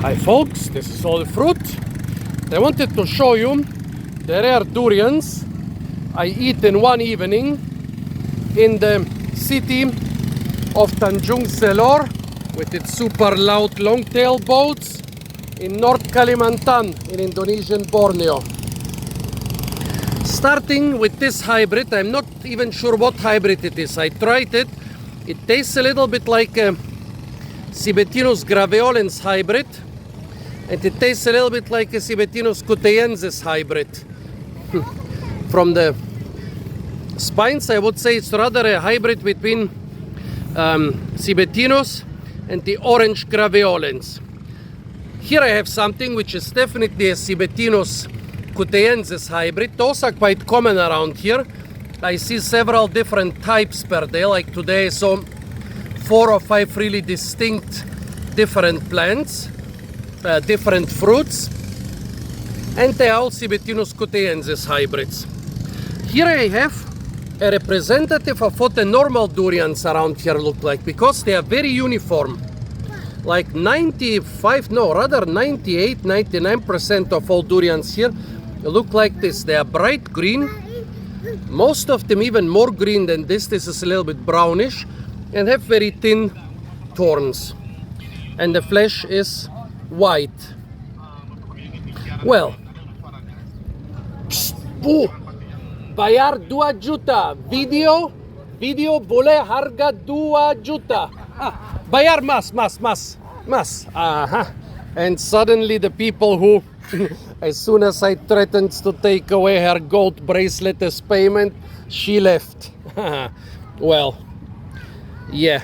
Hi folks, this is all the fruit. I wanted to show you the rare durians I eat in one evening in the city of Tanjung Selor with its super loud long-tail boats in North Kalimantan in Indonesian Borneo. Starting with this hybrid, I'm not even sure what hybrid it is. I tried it. It tastes a little bit like a Cibetinus graveolens hybrid, and it tastes a little bit like a Cibetinus kutejensis hybrid. From the spines, I would say it's rather a hybrid between Cibetinus and the orange graveolens. Here I have something which is definitely a Cibetinus kutejensis hybrid. Those are quite common around here. I see several different types per day, like today I saw 4 or 5 really distinct different plants, different fruits, and they are all Cibetinus kutejensis hybrids. Here I have a representative of what the normal durians around here look like, because they are very uniform. Like 98, 99% of all durians here look like this. They are bright green, most of them even more green than this. This is a little bit brownish and have very thin thorns, and the flesh is white. Well, bayar 2 juta, video boleh harga 2 juta. Bayar mas. And suddenly the people who, as soon as I threatened to take away her gold bracelet as payment, she left. Well, yeah.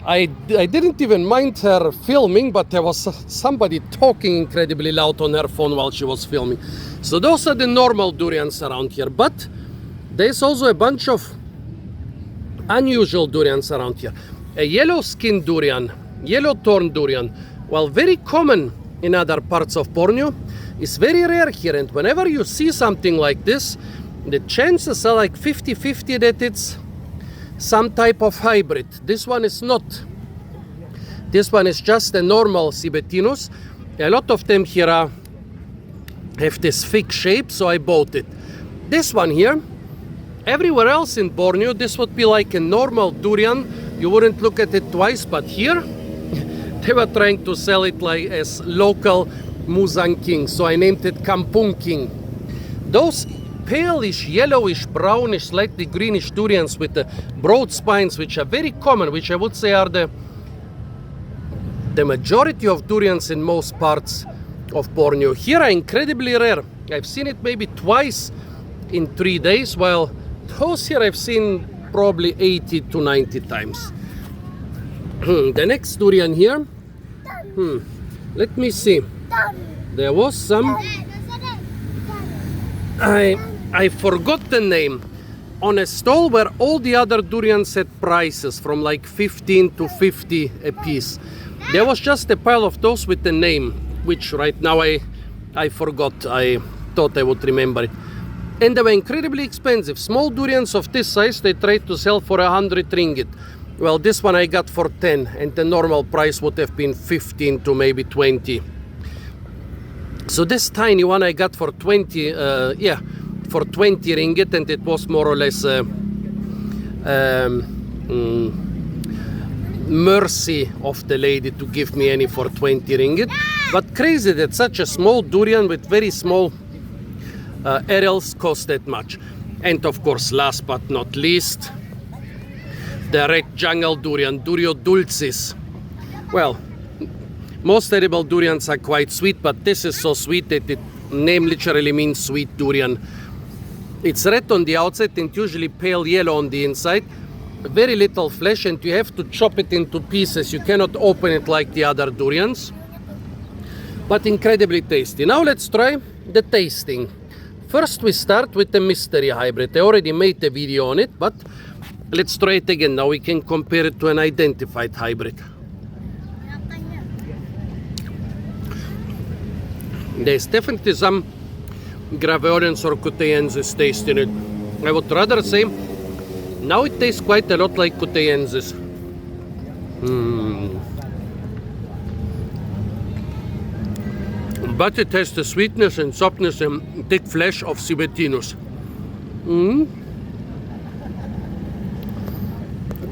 I didn't even mind her filming, but there was somebody talking incredibly loud on her phone while she was filming. So those are the normal durians around here, but there's also a bunch of unusual durians around here. A yellow skin durian, yellow thorn durian, while very common in other parts of Borneo, is very rare here. And whenever you see something like this, the chances are like 50-50 that it's some type of hybrid. This one is not. This one is just a normal Cibetinus. A lot of them here have this thick shape, so I bought it. This one here, everywhere else in Borneo, this would be like a normal durian. You wouldn't look at it twice, but here, they were trying to sell it like as local Musang King, so I named it Kampung King. Those palish, yellowish, brownish, slightly greenish durians with the broad spines, which are very common, which I would say are the majority of durians in most parts of Borneo. Here are incredibly rare. I've seen it maybe twice in 3 days, while those here I've seen probably 80 to 90 times. The next durian here, let me see. There was some, I forgot the name, on a stall where all the other durians had prices from like 15 to 50 a piece. There was just a pile of those with the name, which right now I forgot. I thought I would remember it. And they were incredibly expensive. Small durians of this size, they tried to sell for 100 ringgit. Well, this one I got for 10, and the normal price would have been 15 to maybe 20. So this tiny one I got for 20, for 20 ringgit, and it was more or less mercy of the lady to give me any for 20 ringgit. But crazy that such a small durian with very small arils cost that much. And of course, last but not least, the red jungle durian, Durio dulcis. Well, most edible durians are quite sweet, but this is so sweet that its name literally means sweet durian. It's red on the outside and usually pale yellow on the inside. Very little flesh, and you have to chop it into pieces. You cannot open it like the other durians. But incredibly tasty. Now let's try the tasting. First we start with the mystery hybrid. I already made a video on it, but let's try it again. Now we can compare it to an identified hybrid. There's definitely some graveolens or kutejensis taste in it. I would rather say now it tastes quite a lot like kutejensis. but it has the sweetness and softness and thick flesh of Civettinus.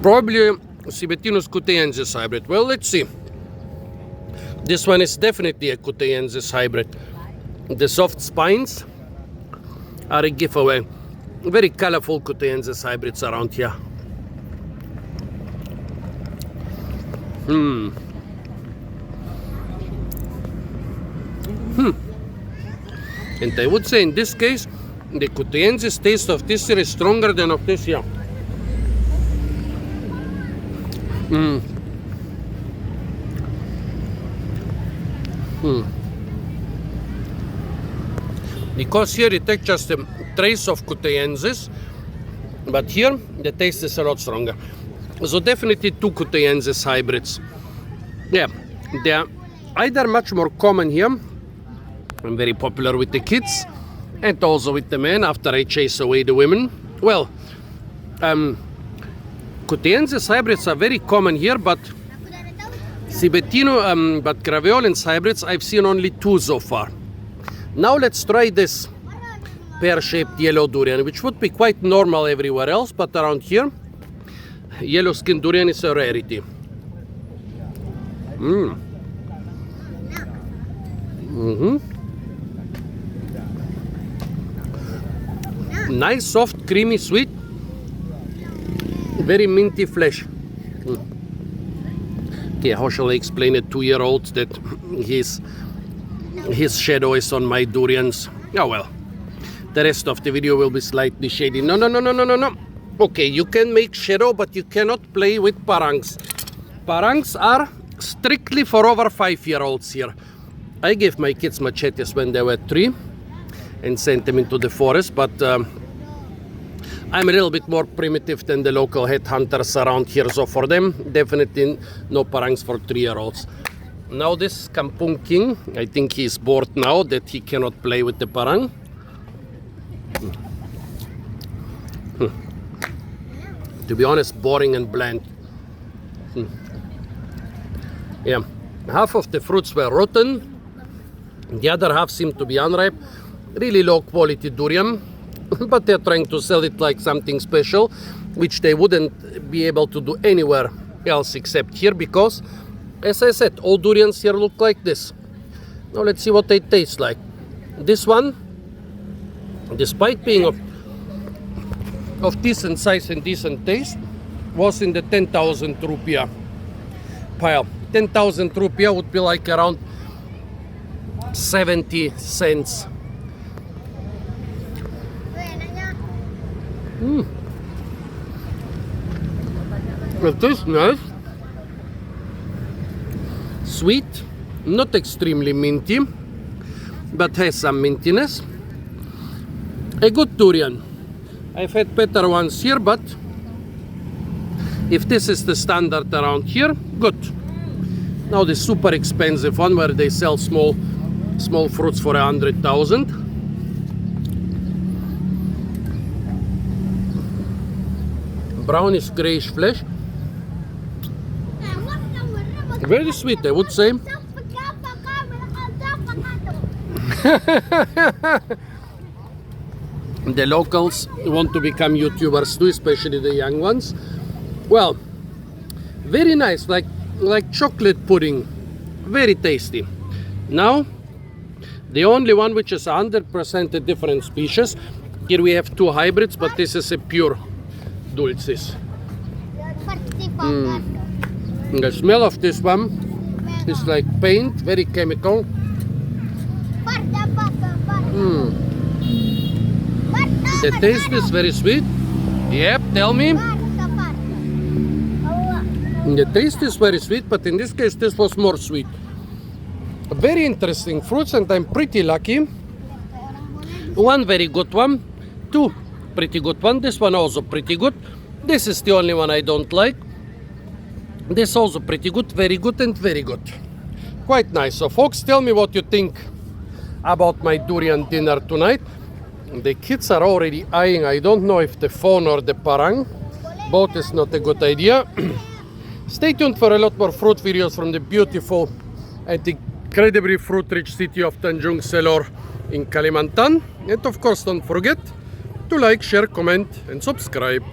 Probably Civettinus kutejensis hybrid. Well, let's see. This one is definitely a kutejensis hybrid. The soft spines are a giveaway. Very colorful kutejensis hybrids around here. And I would say in this case, the kutejensis taste of this here is stronger than of this here. Because here it takes just a trace of kutejensis, but here the taste is a lot stronger. So definitely two kutejensis hybrids. Yeah, they are either much more common here and very popular with the kids and also with the men after I chase away the women. Well, kutejensis hybrids are very common here, but Civettino, but Graveolens hybrids, I've seen only two so far. Now let's try this pear-shaped yellow durian, which would be quite normal everywhere else, but around here, yellow skin durian is a rarity. Nice, soft, creamy, sweet, very minty flesh. Okay, how shall I explain it? 2-year-old that his shadow is on my durians. Oh well, the rest of the video will be slightly shady. No. Okay, you can make shadow, but you cannot play with parangs. Parangs are strictly for over 5-year-olds here. I gave my kids machetes when they were 3 and sent them into the forest, but I'm a little bit more primitive than the local headhunters around here, so for them, definitely no parangs for 3-year-olds. Now this Kampung king, I think he's bored now that he cannot play with the parang. To be honest, boring and bland. Yeah, half of the fruits were rotten, the other half seemed to be unripe. Really low quality durian, but they're trying to sell it like something special, which they wouldn't be able to do anywhere else except here, because, as I said, all durians here look like this. Now let's see what they taste like. This one, despite being of decent size and decent taste, was in the 10,000 rupiah pile. 10,000 rupiah would be like around 70 cents. It tastes nice, sweet, not extremely minty, but has some mintiness. A good durian. I've had better ones here, but if this is the standard around here, good. Now the super expensive one where they sell small fruits for 100,000. Brownish grayish flesh. Very sweet, I would say. The locals want to become YouTubers too, especially the young ones. Well, very nice, like chocolate pudding. Very tasty. Now, the only one which is 100% a different species. Here we have two hybrids, but this is a pure dulcis. The smell of this one is like paint, very chemical. The taste is very sweet. Yep, tell me. The taste is very sweet, but in this case this was more sweet. Very interesting fruits, and I'm pretty lucky. One very good one, two pretty good one, this one also pretty good. This is the only one I don't like. This also pretty good, and very good. Quite nice. So folks, tell me what you think about my durian dinner tonight. The kids are already eyeing, I don't know if the phone or the parang. Both is not a good idea. Stay tuned for a lot more fruit videos from the beautiful and the incredibly fruit-rich city of Tanjung Selor in Kalimantan. And of course, don't forget to like, share, comment, and subscribe.